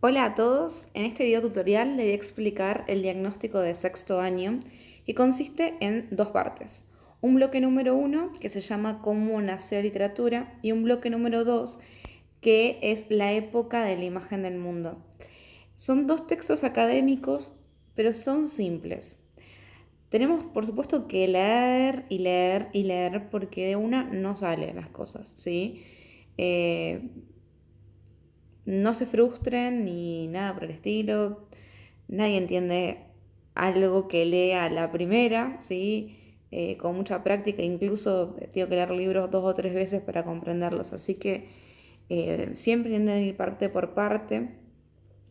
Hola a todos, en este video tutorial le voy a explicar el diagnóstico de sexto año que consiste en dos partes. Un bloque número 1 que se llama Cómo nació la literatura y un bloque número 2 que es la época de la imagen del mundo. Son dos textos académicos, pero son simples. Tenemos por supuesto que leer y leer y leer porque de una no salen las cosas, ¿sí? Eh, no se frustren ni nada por el estilo. Nadie entiende algo que lea a la primera, ¿sí? Con mucha práctica, incluso tengo que leer libros 2 o 3 veces para comprenderlos. Así que siempre intenten ir parte por parte.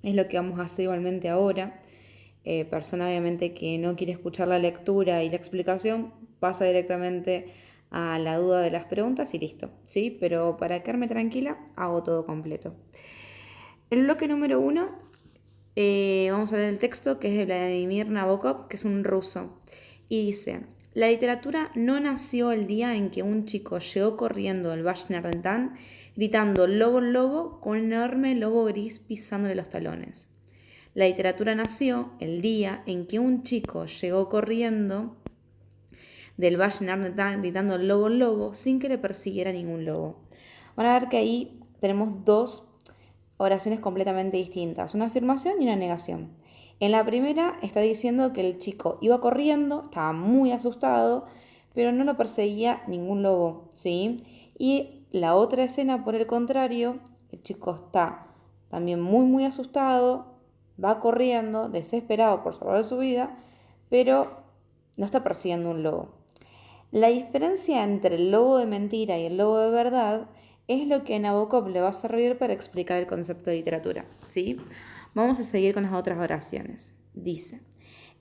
Es lo que vamos a hacer igualmente ahora. Persona obviamente que no quiere escuchar la lectura y la explicación, pasa directamente a la duda de las preguntas y listo, ¿sí? Pero para quedarme tranquila, hago todo completo. El bloque número 1, vamos a leer el texto que es de Vladimir Nabokov, que es un ruso. Y dice, la literatura no nació el día en que un chico llegó corriendo del Valle Nardentán gritando lobo, lobo, con un enorme lobo gris pisándole los talones. La literatura nació el día en que un chico llegó corriendo del Valle Nardentán gritando lobo, lobo, sin que le persiguiera ningún lobo. Van a ver que ahí tenemos dos oraciones completamente distintas, una afirmación y una negación. En la primera está diciendo que el chico iba corriendo, estaba muy asustado, pero no lo perseguía ningún lobo, ¿sí? Y la otra escena, por el contrario, el chico está también muy, muy asustado, va corriendo, desesperado por salvar su vida, pero no está persiguiendo un lobo. La diferencia entre el lobo de mentira y el lobo de verdad es lo que a Nabokov le va a servir para explicar el concepto de literatura, ¿sí? Vamos a seguir con las otras oraciones. Dice,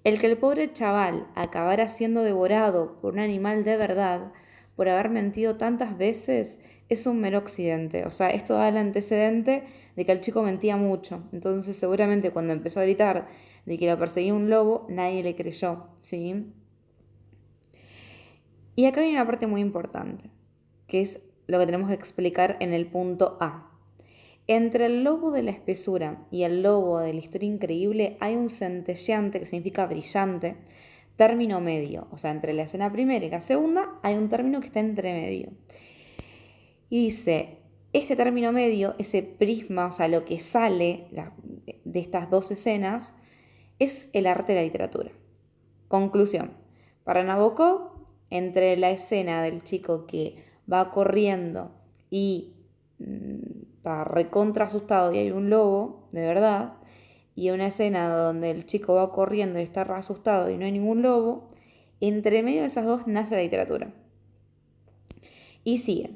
el que el pobre chaval acabara siendo devorado por un animal de verdad por haber mentido tantas veces es un mero accidente. O sea, esto da el antecedente de que el chico mentía mucho. Entonces seguramente cuando empezó a gritar de que lo perseguía un lobo, nadie le creyó, ¿sí? Y acá hay una parte muy importante, que es lo que tenemos que explicar en el punto A. Entre el lobo de la espesura y el lobo de la historia increíble hay un centelleante, que significa brillante, término medio. O sea, entre la escena primera y la segunda hay un término que está entre medio. Y dice, este término medio, ese prisma, o sea, lo que sale de estas dos escenas, es el arte de la literatura. Conclusión. Para Nabokov, entre la escena del chico que va corriendo y está recontra asustado y hay un lobo, de verdad, y una escena donde el chico va corriendo y está asustado y no hay ningún lobo, entre medio de esas dos nace la literatura. Y sigue.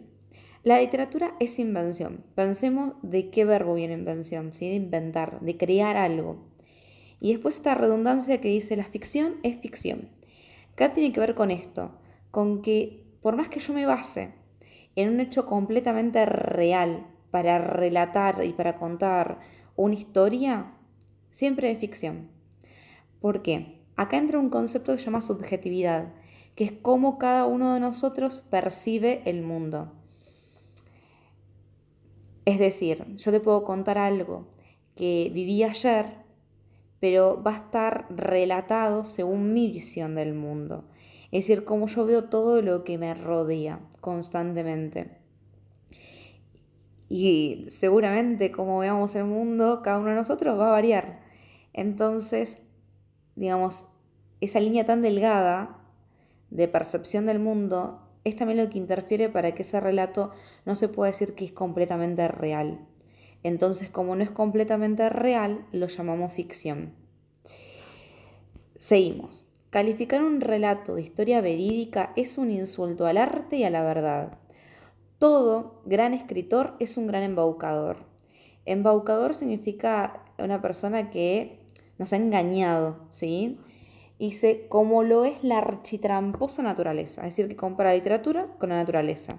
La literatura es invención. Pensemos de qué verbo viene invención, ¿sí? De inventar, de crear algo. Y después esta redundancia que dice la ficción es ficción. Acá tiene que ver con esto, con que por más que yo me base en un hecho completamente real para relatar y para contar una historia, siempre es ficción. ¿Por qué? Acá entra un concepto que se llama subjetividad, que es cómo cada uno de nosotros percibe el mundo. Es decir, yo te puedo contar algo que viví ayer, pero va a estar relatado según mi visión del mundo. Es decir, cómo yo veo todo lo que me rodea constantemente. Y seguramente como veamos el mundo, cada uno de nosotros va a variar. Entonces, digamos, esa línea tan delgada de percepción del mundo es también lo que interfiere para que ese relato no se pueda decir que es completamente real. Entonces, como no es completamente real, lo llamamos ficción. Seguimos. Calificar un relato de historia verídica es un insulto al arte y a la verdad. Todo gran escritor es un gran embaucador. Embaucador significa una persona que nos ha engañado, ¿sí? Dice, como lo es la architramposa naturaleza, es decir, que compara la literatura con la naturaleza.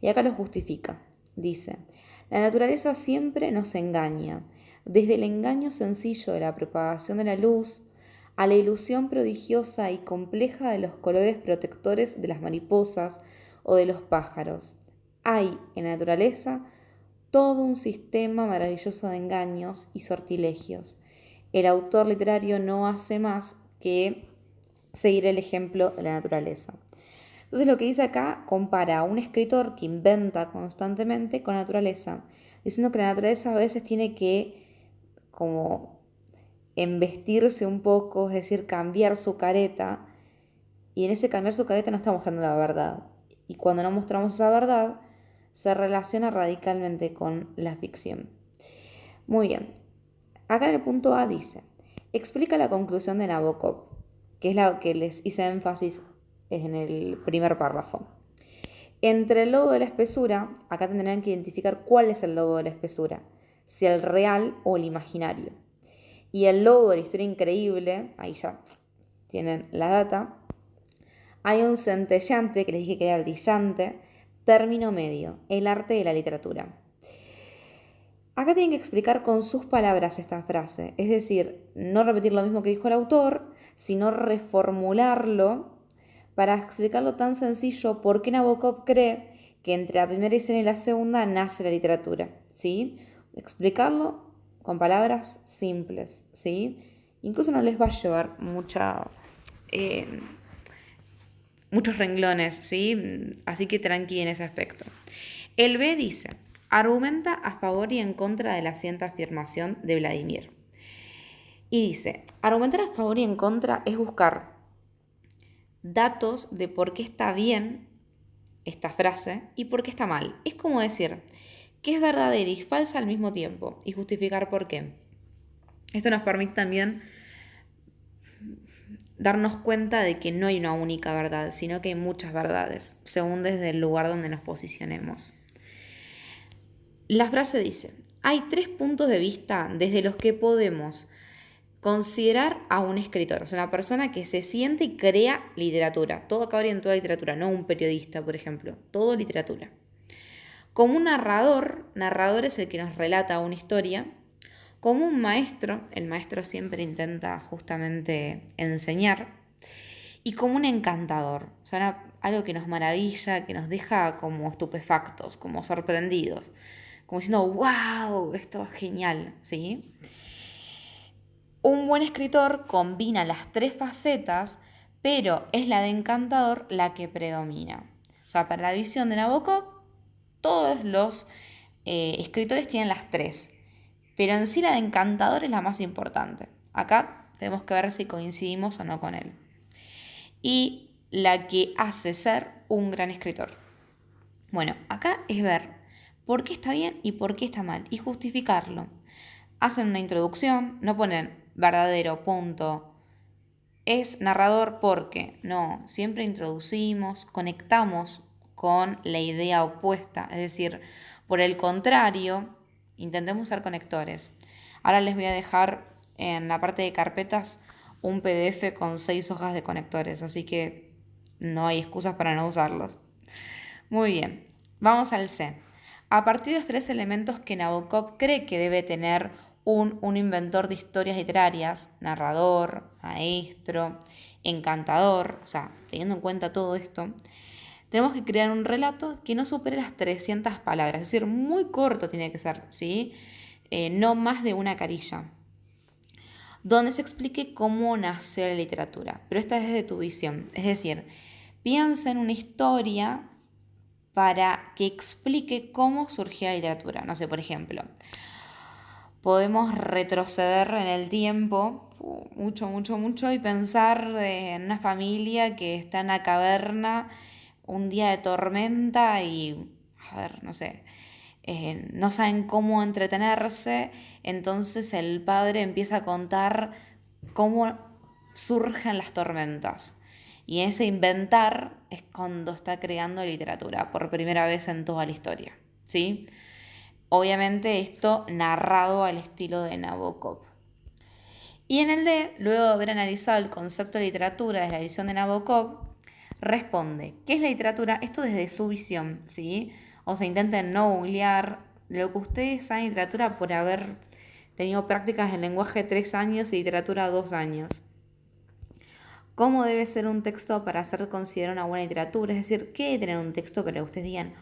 Y acá lo justifica. Dice, la naturaleza siempre nos engaña, desde el engaño sencillo de la propagación de la luz a la ilusión prodigiosa y compleja de los colores protectores de las mariposas o de los pájaros. Hay en la naturaleza todo un sistema maravilloso de engaños y sortilegios. El autor literario no hace más que seguir el ejemplo de la naturaleza. Entonces lo que dice acá compara a un escritor que inventa constantemente con la naturaleza, diciendo que la naturaleza a veces tiene que como embestirse un poco, es decir, cambiar su careta, y en ese cambiar su careta no está mostrando la verdad. Y cuando no mostramos esa verdad, se relaciona radicalmente con la ficción. Muy bien, acá en el punto A dice, explica la conclusión de Nabokov, que es la que les hice énfasis en el primer párrafo. Entre el lobo de la espesura, acá tendrán que identificar cuál es el lobo de la espesura, si el real o el imaginario. Y el lobo de la historia increíble, ahí ya tienen la data, hay un centellante, que les dije que era brillante, término medio, el arte de la literatura. Acá tienen que explicar con sus palabras esta frase, es decir, no repetir lo mismo que dijo el autor, sino reformularlo para explicarlo tan sencillo por qué Nabokov cree que entre la primera escena y la segunda nace la literatura, ¿sí? Explicarlo con palabras simples, ¿sí? Incluso no les va a llevar muchos renglones, ¿sí? Así que tranqui en ese aspecto. El B dice, argumenta a favor y en contra de la siguiente afirmación de Vladimir. Y dice, argumentar a favor y en contra es buscar datos de por qué está bien esta frase y por qué está mal. Es como decir que es verdadera y falsa al mismo tiempo y justificar por qué. Esto nos permite también darnos cuenta de que no hay una única verdad, sino que hay muchas verdades, según desde el lugar donde nos posicionemos. La frase dice, hay 3 puntos de vista desde los que podemos considerar a un escritor, o sea, una persona que se siente y crea literatura. Todo acabaría en toda literatura, no un periodista, por ejemplo, todo literatura. Como un narrador es el que nos relata una historia. Como un maestro, el maestro siempre intenta justamente enseñar. Y como un encantador, o sea, algo que nos maravilla, que nos deja como estupefactos, como sorprendidos, como diciendo, wow, esto es genial, ¿sí? Un buen escritor combina las 3 facetas, pero es la de encantador la que predomina. O sea, para la visión de Nabokov, todos los escritores tienen las 3, pero en sí la de encantador es la más importante. Acá tenemos que ver si coincidimos o no con él. Y la que hace ser un gran escritor. Bueno, acá es ver por qué está bien y por qué está mal y justificarlo. Hacen una introducción, no ponen verdadero, punto. Es narrador porque, no, siempre introducimos, conectamos con la idea opuesta, es decir, por el contrario, intentemos ser conectores. Ahora les voy a dejar en la parte de carpetas un PDF con 6 hojas de conectores, así que no hay excusas para no usarlos. Muy bien, vamos al C. A partir de los 3 elementos que Nabokov cree que debe tener un inventor de historias literarias, narrador, maestro, encantador, o sea, teniendo en cuenta todo esto, tenemos que crear un relato que no supere las 300 palabras, es decir, muy corto tiene que ser, ¿sí? No más de una carilla, donde se explique cómo nació la literatura, pero esta es desde tu visión, es decir, piensa en una historia para que explique cómo surgió la literatura. No sé, por ejemplo, podemos retroceder en el tiempo mucho y pensar en una familia que está en la caverna un día de tormenta y, a ver, no sé, no saben cómo entretenerse, entonces el padre empieza a contar cómo surgen las tormentas. Y ese inventar es cuando está creando literatura por primera vez en toda la historia, ¿sí? Obviamente esto narrado al estilo de Nabokov. Y en el D, luego de haber analizado el concepto de literatura desde la visión de Nabokov, responde, ¿qué es la literatura? Esto desde su visión, ¿sí? O sea, intenten no googlear lo que ustedes saben de literatura por haber tenido prácticas en lenguaje 3 años y literatura 2 años. ¿Cómo debe ser un texto para ser considerado una buena literatura? Es decir, ¿qué debe tener un texto para que ustedes digan,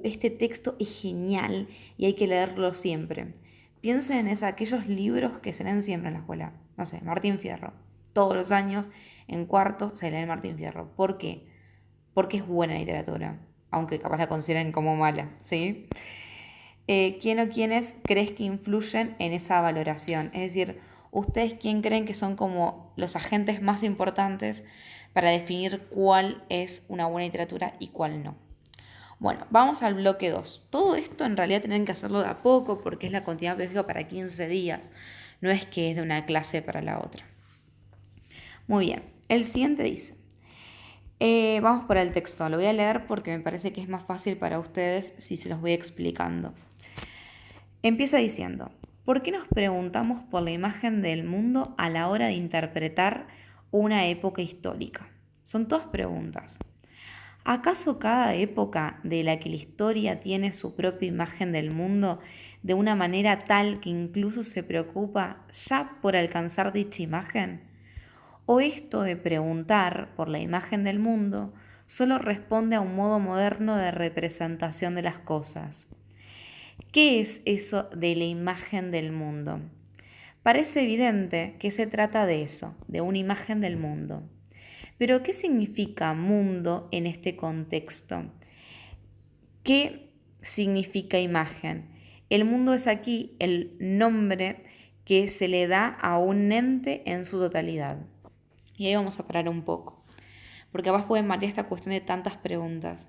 este texto es genial y hay que leerlo siempre. Piensen en aquellos libros que se leen siempre en la escuela. No sé, Martín Fierro. Todos los años, en cuarto, se lee Martín Fierro. ¿Por qué? Porque es buena literatura, aunque capaz la consideren como mala, ¿sí? ¿Quién o quiénes crees que influyen en esa valoración? Es decir, ¿ustedes quién creen que son como los agentes más importantes para definir cuál es una buena literatura y cuál no? Bueno, vamos al bloque 2. Todo esto en realidad tienen que hacerlo de a poco porque es la continuidad pedagógica para 15 días. No es que es de una clase para la otra. Muy bien, el siguiente dice, vamos por el texto, lo voy a leer porque me parece que es más fácil para ustedes si se los voy explicando. Empieza diciendo, ¿por qué nos preguntamos por la imagen del mundo a la hora de interpretar una época histórica? Son todas preguntas. ¿Acaso cada época de la que la historia tiene su propia imagen del mundo de una manera tal que incluso se preocupa ya por alcanzar dicha imagen? ¿O esto de preguntar por la imagen del mundo solo responde a un modo moderno de representación de las cosas? ¿Qué es eso de la imagen del mundo? Parece evidente que se trata de eso, de una imagen del mundo. Pero ¿qué significa mundo en este contexto? ¿Qué significa imagen? El mundo es aquí el nombre que se le da a un ente en su totalidad. Y ahí vamos a parar un poco, porque capaz pueden variar esta cuestión de tantas preguntas.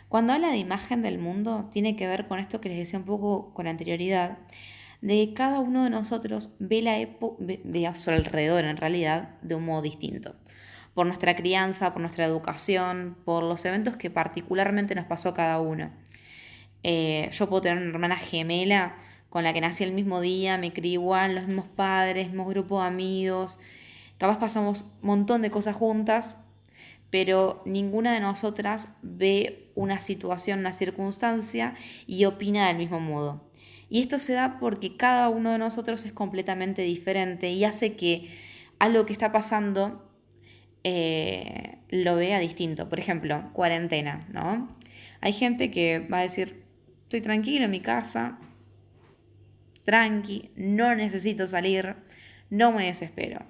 Cuando habla de imagen del mundo, tiene que ver con esto que les decía un poco con anterioridad, de que cada uno de nosotros ve a su alrededor en realidad de un modo distinto. Por nuestra crianza, por nuestra educación, por los eventos que particularmente nos pasó a cada uno. Yo puedo tener una hermana gemela con la que nací el mismo día, me crié igual, los mismos padres, mismos grupos de amigos. Capaz pasamos un montón de cosas juntas, pero ninguna de nosotras ve una situación, una circunstancia y opina del mismo modo. Y esto se da porque cada uno de nosotros es completamente diferente y hace que algo que está pasando lo vea distinto. Por ejemplo, cuarentena, ¿no? Hay gente que va a decir, estoy tranquilo en mi casa, tranqui, no necesito salir, no me desespero.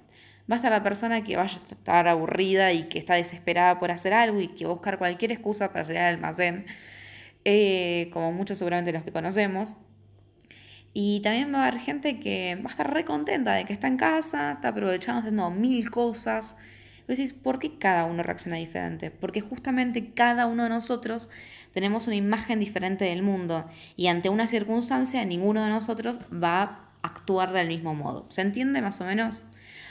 Va a estar la persona que vaya a estar aburrida y que está desesperada por hacer algo y que va a buscar cualquier excusa para salir al almacén, como muchos seguramente los que conocemos. Y también va a haber gente que va a estar re contenta de que está en casa, está aprovechando, haciendo mil cosas. Y decís, ¿por qué cada uno reacciona diferente? Porque justamente cada uno de nosotros tenemos una imagen diferente del mundo y ante una circunstancia ninguno de nosotros va a actuar del mismo modo. ¿Se entiende más o menos?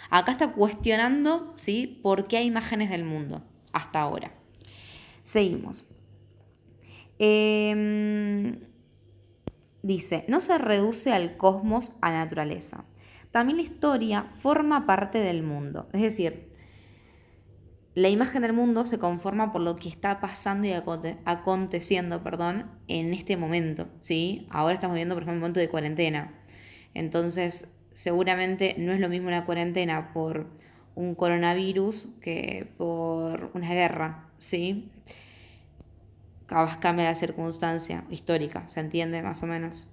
Acá está cuestionando, ¿sí?, por qué hay imágenes del mundo hasta ahora. Seguimos. Dice, no se reduce al cosmos, a la naturaleza. También la historia forma parte del mundo. Es decir, la imagen del mundo se conforma por lo que está pasando y aconteciendo, en este momento, ¿sí? Ahora estamos viviendo, por ejemplo, un momento de cuarentena. Entonces, seguramente no es lo mismo una cuarentena por un coronavirus que por una guerra, ¿sí? Capaz cambia la circunstancia histórica, ¿se entiende más o menos?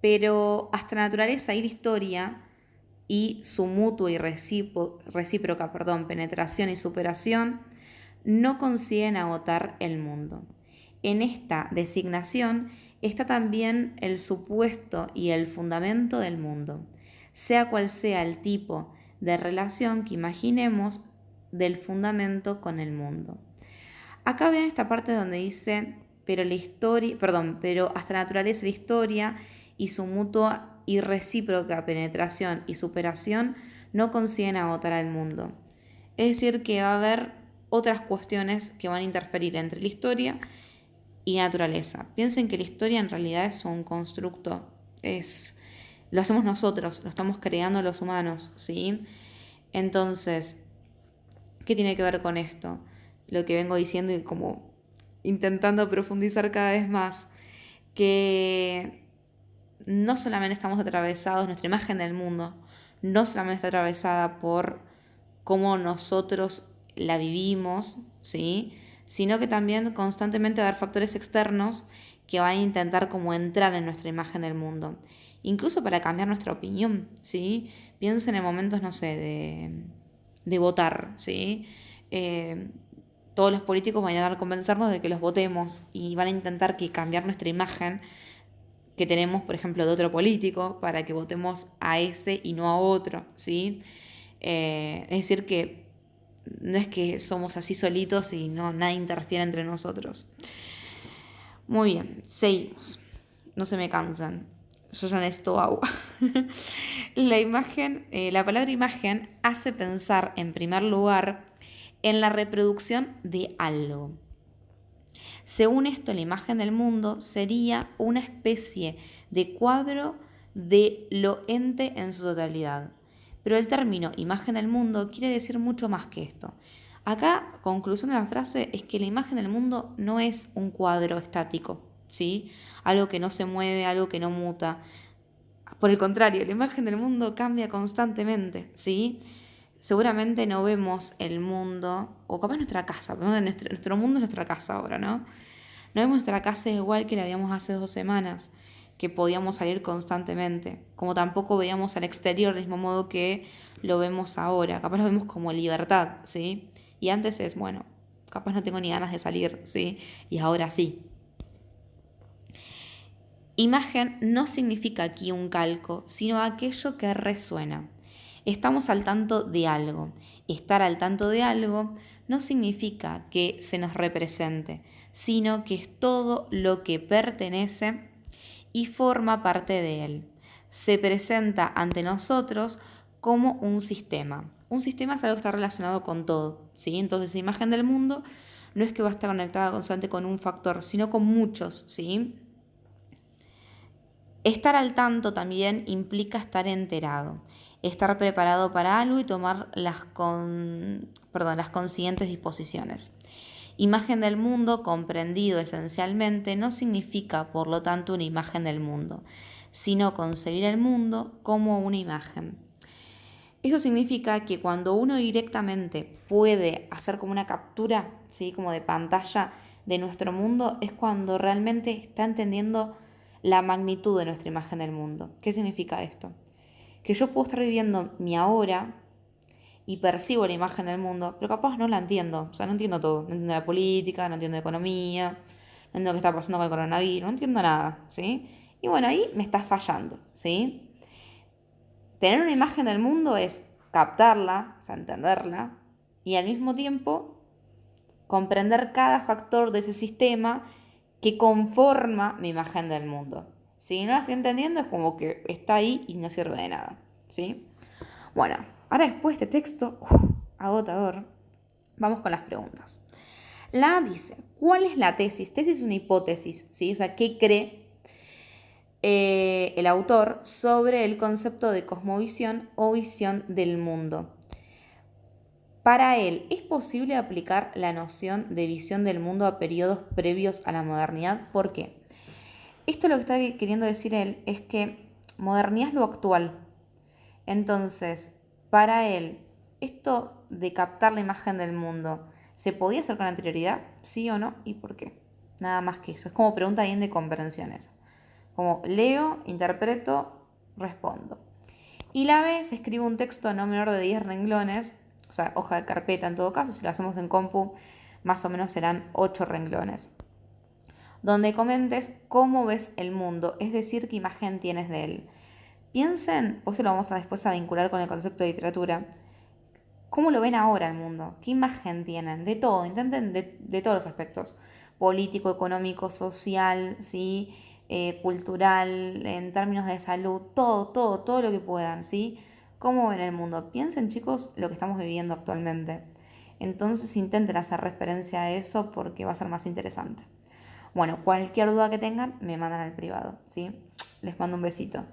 Pero hasta la naturaleza y la historia y su mutua y recíproca penetración y superación no consiguen agotar el mundo. En esta designación está también el supuesto y el fundamento del mundo, sea cual sea el tipo de relación que imaginemos del fundamento con el mundo. Acá vean esta parte donde dice, pero hasta la naturaleza y la historia y su mutua y recíproca penetración y superación no consiguen agotar al mundo. Es decir, que va a haber otras cuestiones que van a interferir entre la historia y la naturaleza. Piensen que la historia en realidad es un constructo, lo hacemos nosotros, lo estamos creando los humanos, ¿sí? Entonces, ¿qué tiene que ver con esto? Lo que vengo diciendo y como intentando profundizar cada vez más, que no solamente estamos atravesados, nuestra imagen del mundo no solamente está atravesada por cómo nosotros la vivimos, ¿sí? Sino que también constantemente va a haber factores externos que van a intentar como entrar en nuestra imagen del mundo. Incluso para cambiar nuestra opinión, ¿sí? Piensen en momentos, no sé, de votar, ¿sí? Todos los políticos van a intentar convencernos de que los votemos y van a intentar que cambiar nuestra imagen que tenemos, por ejemplo, de otro político para que votemos a ese y no a otro, ¿sí? Es decir, que no es que somos así solitos y no nada interfiere entre nosotros. Muy bien, seguimos. No se me cansan. Yo ya necesito agua. La palabra imagen hace pensar, en primer lugar, en la reproducción de algo. Según esto, la imagen del mundo sería una especie de cuadro de lo ente en su totalidad. Pero el término imagen del mundo quiere decir mucho más que esto. Acá, conclusión de la frase, es que la imagen del mundo no es un cuadro estático, ¿sí? Algo que no se mueve, algo que no muta. Por el contrario, la imagen del mundo cambia constantemente, ¿sí? Seguramente no vemos el mundo, o capaz nuestra casa, pero nuestro mundo es nuestra casa ahora, ¿no? No vemos nuestra casa igual que la veíamos hace 2 semanas, que podíamos salir constantemente, como tampoco veíamos al exterior del mismo modo que lo vemos ahora, capaz lo vemos como libertad, ¿sí? Y antes es, bueno, capaz no tengo ni ganas de salir, ¿sí? Y ahora sí. Imagen no significa aquí un calco, sino aquello que resuena. Estamos al tanto de algo. Estar al tanto de algo no significa que se nos represente, sino que es todo lo que pertenece y forma parte de él. Se presenta ante nosotros como un sistema. Un sistema es algo que está relacionado con todo, ¿sí? Entonces, la imagen del mundo no es que va a estar conectada constante con un factor, sino con muchos, ¿sí? Estar al tanto también implica estar enterado, estar preparado para algo y tomar las consiguientes disposiciones. Imagen del mundo comprendido esencialmente no significa, por lo tanto, una imagen del mundo, sino concebir el mundo como una imagen. Eso significa que cuando uno directamente puede hacer como una captura, ¿sí? Como de pantalla de nuestro mundo, es cuando realmente está entendiendo la magnitud de nuestra imagen del mundo. ¿Qué significa esto? Que yo puedo estar viviendo mi ahora y percibo la imagen del mundo, pero capaz no la entiendo. O sea, no entiendo todo. No entiendo la política, no entiendo economía, no entiendo qué está pasando con el coronavirus, no entiendo nada, ¿sí? Y bueno, ahí me está fallando, ¿sí? Tener una imagen del mundo es captarla, o sea, entenderla, y al mismo tiempo comprender cada factor de ese sistema que conforma mi imagen del mundo. Si no la estoy entendiendo es como que está ahí y no sirve de nada, ¿sí? Bueno, ahora después de este texto agotador, vamos con las preguntas. La A dice, ¿cuál es la tesis? Tesis es una hipótesis, ¿sí? O sea, ¿qué cree el autor sobre el concepto de cosmovisión o visión del mundo? Para él, ¿es posible aplicar la noción de visión del mundo a periodos previos a la modernidad? ¿Por qué? Esto lo que está queriendo decir él es que modernidad es lo actual. Entonces, para él, esto de captar la imagen del mundo, ¿se podía hacer con anterioridad? ¿Sí o no? ¿Y por qué? Nada más que eso. Es como pregunta bien de comprensiones. Como leo, interpreto, respondo. Y la B se escribe un texto no menor de 10 renglones, o sea, hoja de carpeta en todo caso, si lo hacemos en compu, más o menos serán 8 renglones, donde comentes cómo ves el mundo, es decir, qué imagen tienes de él. Piensen, esto lo vamos a después a vincular con el concepto de literatura, cómo lo ven ahora el mundo, qué imagen tienen, de todo, intenten de todos los aspectos, político, económico, social, ¿sí? Cultural, en términos de salud, todo lo que puedan, ¿sí? ¿Cómo ven el mundo? Piensen, chicos, lo que estamos viviendo actualmente. Entonces intenten hacer referencia a eso porque va a ser más interesante. Bueno, cualquier duda que tengan, me mandan al privado, ¿sí? Les mando un besito.